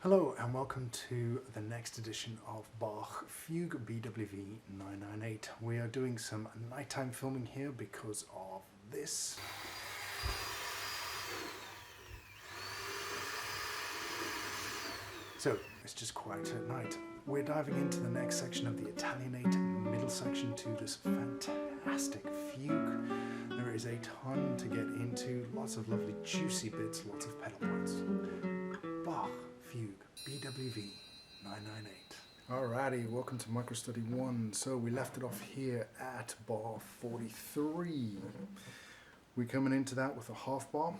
Hello and welcome to the next edition of Bach Fugue BWV 998. We are doing some nighttime filming here because of this. So it's just quiet at night. We're diving into the next section of the Italianate middle section to this fantastic fugue. There is a ton to get into, lots of lovely juicy bits, lots of pedal points. Bach Fugue BWV 998. Alrighty, welcome to Microstudy 1. So we left it off here at bar 43. We're coming into that with a half bar.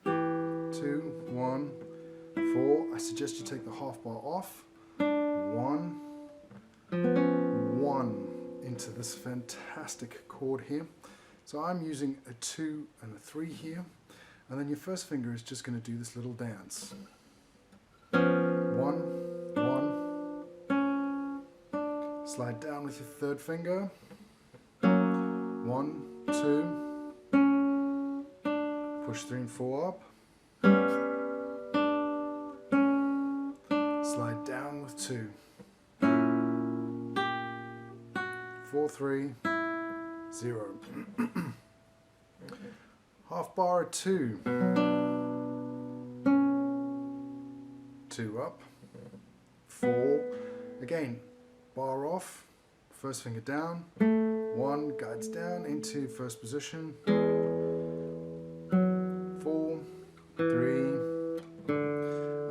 2, 1, 4. I suggest you take the half bar off. 1, 1 into this fantastic chord here. So I'm using a 2 and a 3 here. And then your first finger is just going to do this little dance. 1, 1. Slide down with your third finger. 1, 2. Push 3 and 4 up. Slide down with 2. 4, 3, 0. Half bar at 2. 2 up. 4. Again, bar off. First finger down. 1 guides down into first position. 4, 3.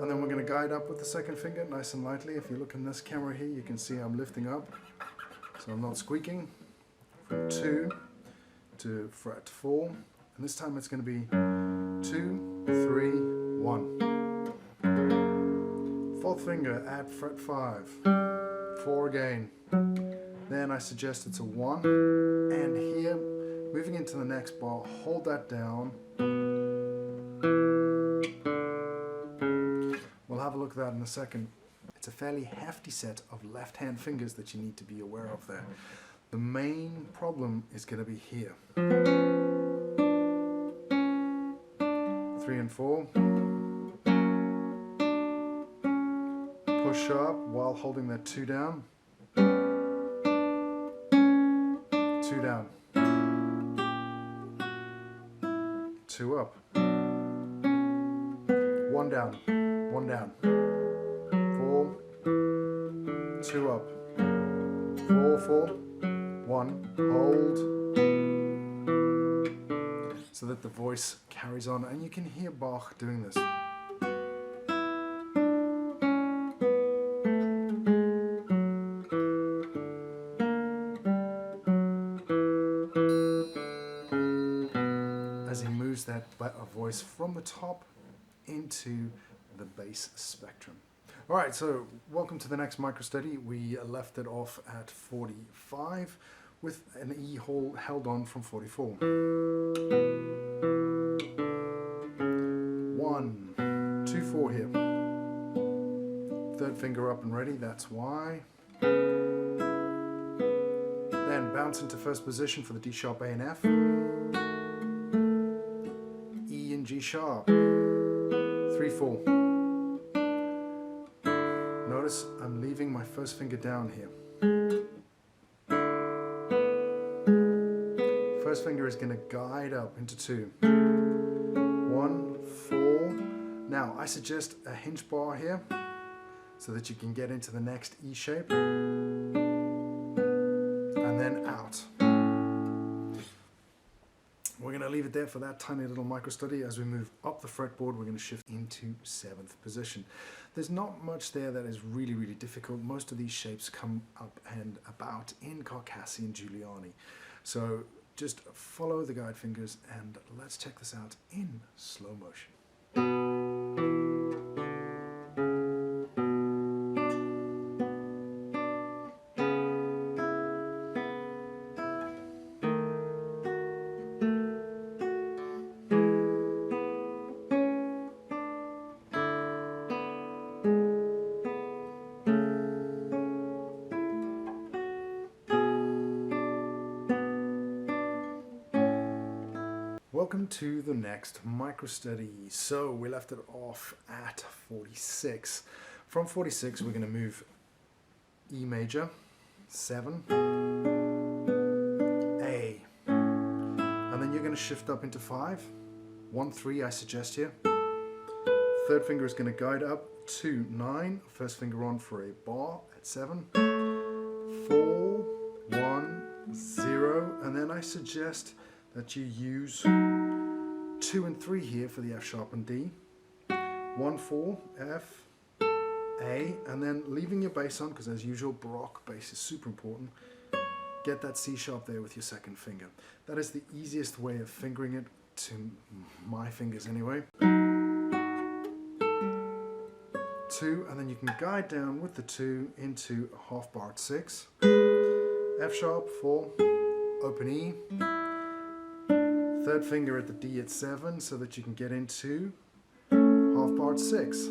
And then we're going to guide up with the second finger nice and lightly. If you look in this camera here, you can see I'm lifting up. So I'm not squeaking. From 2 to fret 4. And this time it's going to be 2, 3, 1. Fourth finger at fret 5. 4 again. Then I suggest it's a 1. And here, moving into the next bar, hold that down. We'll have a look at that in a second. It's a fairly hefty set of left-hand fingers that you need to be aware of there. The main problem is going to be here. 3 and 4. Push up while holding that 2 down. 2 down. 2 up. 1 down. 1 down. 4. 2 up. 4, 4. 1. Hold. So that the voice carries on, and you can hear Bach doing this. As he moves that voice from the top into the bass spectrum. Alright, so welcome to the next microstudy. We left it off at 45 with an E held on from 44. 1, 2, 4 here. Third finger up and ready, that's why. Then bounce into first position for the D sharp, A and F. E and G sharp. 3, 4. Notice I'm leaving my first finger down here. First finger is going to guide up into 2. 1, 4. Now I suggest a hinge bar here so that you can get into the next E shape. And then out. We're going to leave it there for that tiny little microstudy. As we move up the fretboard, we're going to shift into 7th position. There's not much there that is really, really difficult. Most of these shapes come up and about in Carcassonne and Giuliani. So just follow the guide fingers and let's check this out in slow motion. welcome to the next micro-study. So we left it off at 46. From 46 we're going to move E major, 7, A, and then you're going to shift up into 5, 1, 3 I suggest here. Third finger is going to guide up to 9, first finger on for a bar at 7, 4, 1, 0, and then I suggest that you use 2 and 3 here for the F sharp and D, 1, 4, F, A, and then leaving your bass on, because as usual Baroque bass is super important, get that C sharp there with your second finger. That is the easiest way of fingering it, to my fingers anyway. 2, and then you can guide down with the 2 into a half bar at 6, F sharp, 4, open E, third finger at the D at 7 so that you can get into half bar at 6,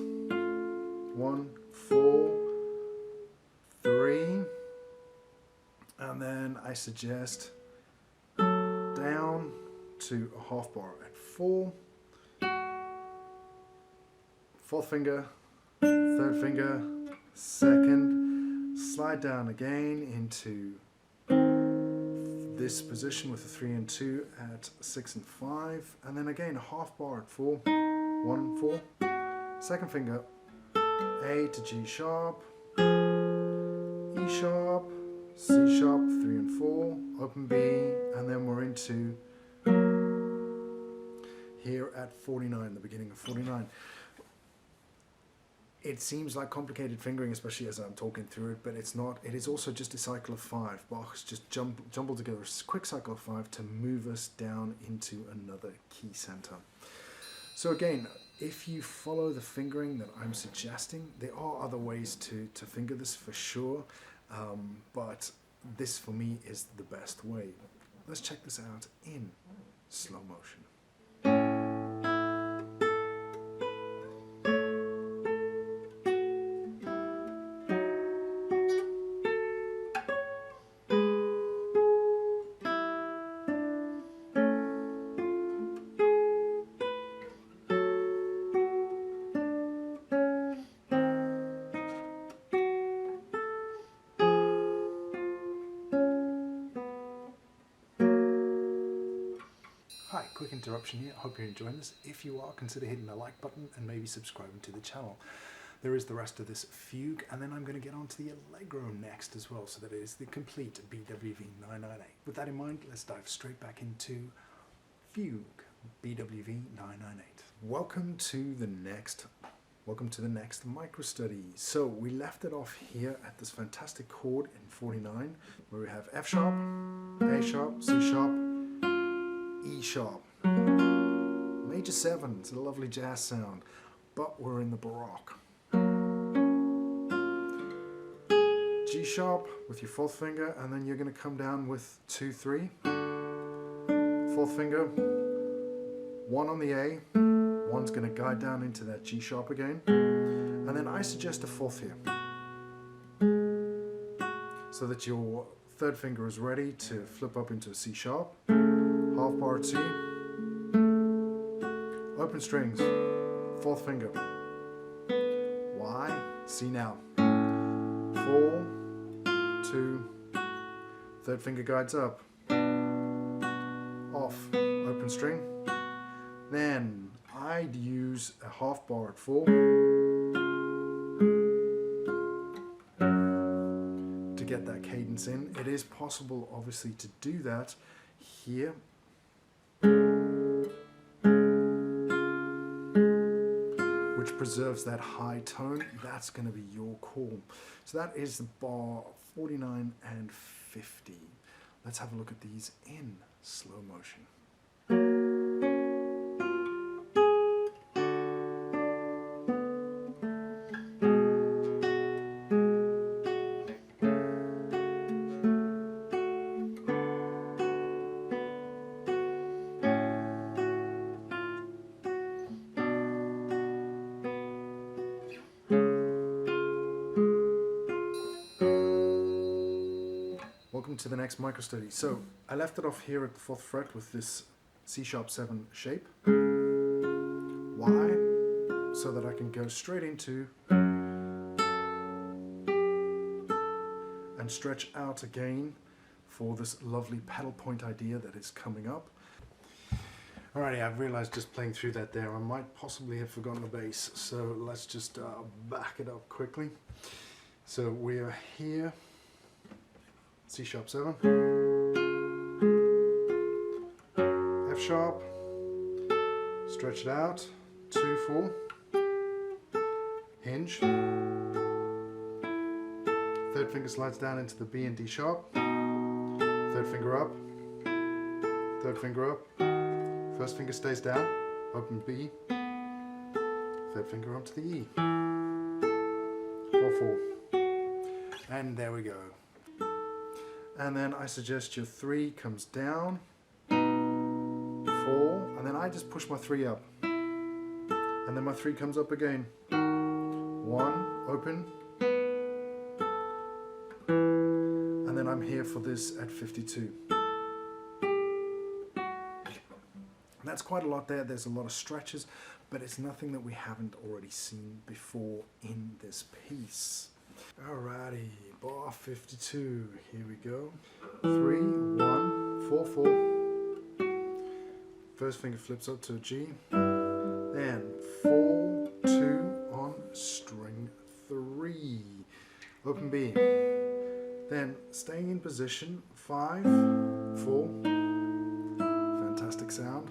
1, 4, 3, and then I suggest down to a half bar at 4, fourth finger, third finger, second, slide down again into this position with a 3 and 2 at 6 and 5, and then again a half bar at 4, 1, 4, second finger, A to G sharp, E sharp, C sharp, 3 and 4, open B, and then we're into here at 49, the beginning of 49. It seems like complicated fingering, especially as I'm talking through it, but it's not. It is also just a cycle of 5. Bach's just jumbled together a quick cycle of 5 to move us down into another key center. So again, if you follow the fingering that I'm suggesting, there are other ways to finger this for sure, but this for me is the best way. Let's check this out in slow motion. Hi, quick interruption here. I hope you're enjoying this. If you are, consider hitting the like button and maybe subscribing to the channel. There is the rest of this fugue, and then I'm going to get on to the Allegro next as well, so that it is the complete BWV 998. With that in mind, let's dive straight back into fugue, BWV 998. Welcome to the next micro study. So we left it off here at this fantastic chord in 49, where we have F sharp, A sharp, C sharp, E sharp, major 7, it's a lovely jazz sound, but we're in the Baroque. G sharp with your fourth finger, and then you're going to come down with 2, 3, fourth finger, 1 on the A, 1's going to guide down into that G sharp again, and then I suggest a fourth here, so that your third finger is ready to flip up into a C sharp, half bar at C, open strings, fourth finger, Y, C now, 4, 2, third finger guides up, off, open string, then I'd use a half bar at 4 to get that cadence in. It is possible obviously to do that here, which preserves that high tone. That's going to be your call. So that is the bar 49 and 50. Let's have a look at these in slow motion. Welcome to the next micro study. So I left it off here at the 4th fret with this C#7 shape. Why? So that I can go straight into and stretch out again for this lovely pedal point idea that is coming up. Alrighty, I've realized just playing through that there, I might possibly have forgotten the bass, so let's just back it up quickly. So we are here, C#7, F sharp, stretch it out, 2, 4, hinge, third finger slides down into the B and D sharp, third finger up, third finger up, first finger stays down, open B, third finger up to the E, 4, 4, and there we go. And then I suggest your 3 comes down, 4, and then I just push my 3 up, and then my 3 comes up again, 1, open, and then I'm here for this at 52. That's quite a lot there. There's a lot of stretches, but it's nothing that we haven't already seen before in this piece. Alrighty, bar 52, here we go. 3, 1, 4, 4. First finger flips up to a G, then 4, 2 on string 3. Open B. Then staying in position, 5, 4. Fantastic sound.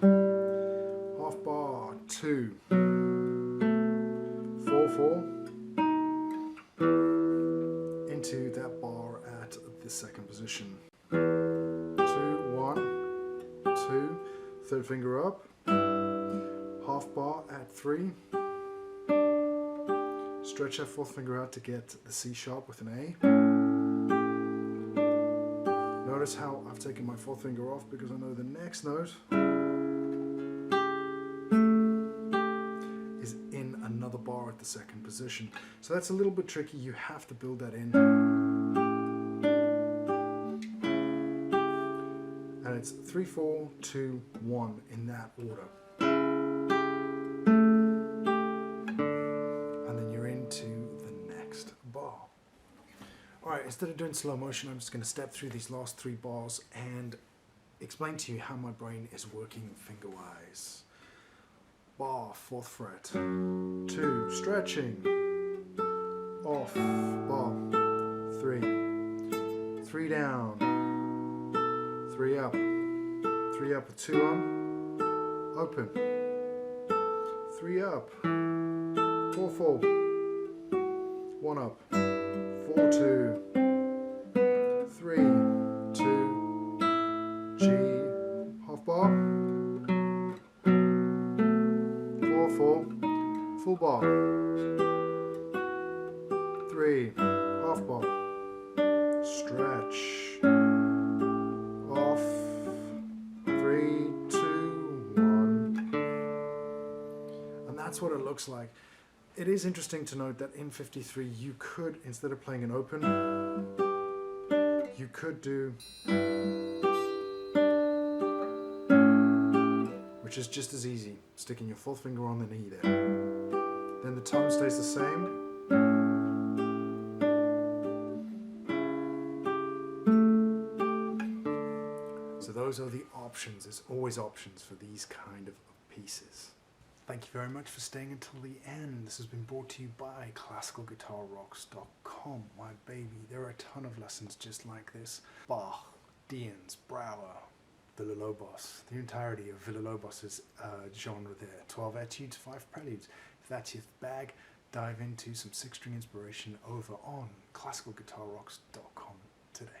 Half bar, 2, 4, 4. Into that bar at the second position. 2, 1, 2, third finger up, half bar at 3, stretch that fourth finger out to get the C sharp with an A. Notice how I've taken my fourth finger off because I know the next note is in another bar at the second position. So that's a little bit tricky, you have to build that in. And it's 3, 4, 2, 1 in that order. And then you're into the next bar. Alright, instead of doing slow motion, I'm just going to step through these last 3 bars and explain to you how my brain is working finger-wise. Bar, 4th fret, 2, stretching, off, bar, 3, 3 down, 3 up, 3 up with 2 on, open, 3 up, 4, 4, 1 up, 4, 2, 3, 2, G, half bar, 4, 4, full bar, 3, half bar, stretch, off, 3, 2, 1, and that's what it looks like. It is interesting to note that in 53 you could, instead of playing an open, you could do, which is just as easy, sticking your fourth finger on the knee there. Then the tone stays the same. So those are the options. There's always options for these kind of pieces. Thank you very much for staying until the end. This has been brought to you by classicalguitarrocks.com, my baby. There are a ton of lessons just like this. Bach, Dians, Brouwer, Villa-Lobos. The entirety of Villa-Lobos' genre there. 12 etudes, 5 preludes. If that's your bag, dive into some 6-string inspiration over on classicalguitarrocks.com today.